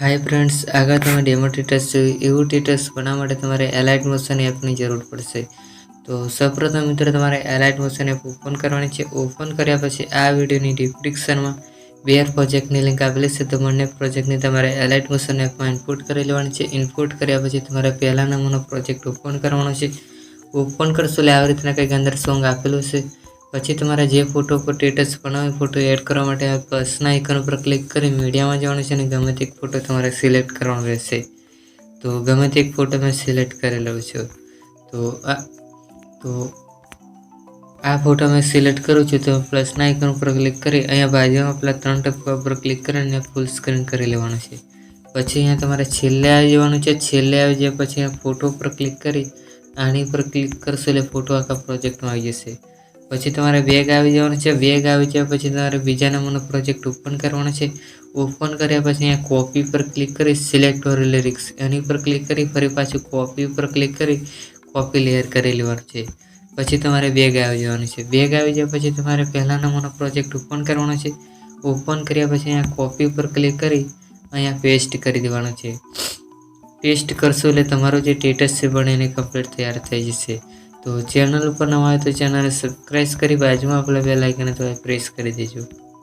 Hi friends, आगे तमे demo टेटस एवं टेटस बनावा तमारे एलाइट मोशन एपनी जरूर पड़शे। तो सर्वप्रथम मित्रों तमारे एलाइट मोशन एप ओपन करवानी छे। ओपन कर्या पछी आ विडियोनी डिस्क्रिप्शन में बेर प्रोजेक्टनी लिंक आपेली छे। तो बंने प्रोजेक्टनी तमारे एलाइट मोशन एप में इनपुट करी लेवानी छे। इनपुट कर्या पछी तमारे पहला नंबरनो प्रोजेक्ट ओपन करवानो छे। ओपन करशो એટલે આવી રીતના કંઈક અંદર સોંગ આપેલું છે। પછી તમારે જે ફોટો પર સ્ટેટસ બનાવે ફોટો એડ કરવા માટે આ પ્લસના આઇકન પર ક્લિક કરી મીડિયામાં જવાનું છે અને ગમે તે એક ફોટો તમારે સિલેક્ટ કરવાનો રહેશે। તો ગમે તે એક ફોટો મેં સિલેક્ટ કરેલો છે। તો આ ફોટો મેં સિલેક્ટ કરું છું તો પ્લસના આઇકન પર ક્લિક કરી અહીંયા બાજુમાં પેલા ત્રણ ટપકા પર ક્લિક કરીને ફૂલ સ્ક્રીન કરી લેવાનું છે। પછી અહીંયા તમારે છેલ્લે આવી જવાનું છે। છેલ્લે આવી જાય પછી ફોટો પર ક્લિક કરી આની પર ક્લિક કરશો એટલે ફોટો આખા પ્રોજેક્ટમાં આવી જશે। પછી તમારે બેગ આવી જવાનું છે। બેગ આવી જાય પછી તમારે બીજા નંબરનો પ્રોજેક્ટ ઓપન કરવાનો છે। ઓપન કર્યા પછી અહીંયા કોપી પર ક્લિક કરી સિલેક્ટ ઓર લિરિક્સ એની પર ક્લિક કરી ફરી પાછું કોપી પર ક્લિક કરી કોપી લેયર કરી લેવાનું છે। પછી તમારે બેગ આવી જવાનું છે। બેગ આવી જાય પછી તમારે પહેલા નંબરનો પ્રોજેક્ટ ઓપન કરવાનો છે। ઓપન કર્યા પછી અહીંયા કોપી પર ક્લિક કરી અહીંયા પેસ્ટ કરી દેવાનું છે। पेस्ट करशो એટલે તમારો જે સ્ટેટસ છે બનીને કમ્પ્લીટ તૈયાર થઈ જશે। તો ચેનલ ઉપર નવા હોય તો ચેનલને સબસ્ક્રાઇબ કરી બાજુમાં આપેલા બેલ આઇકન તો પ્રેસ કરી દેજો।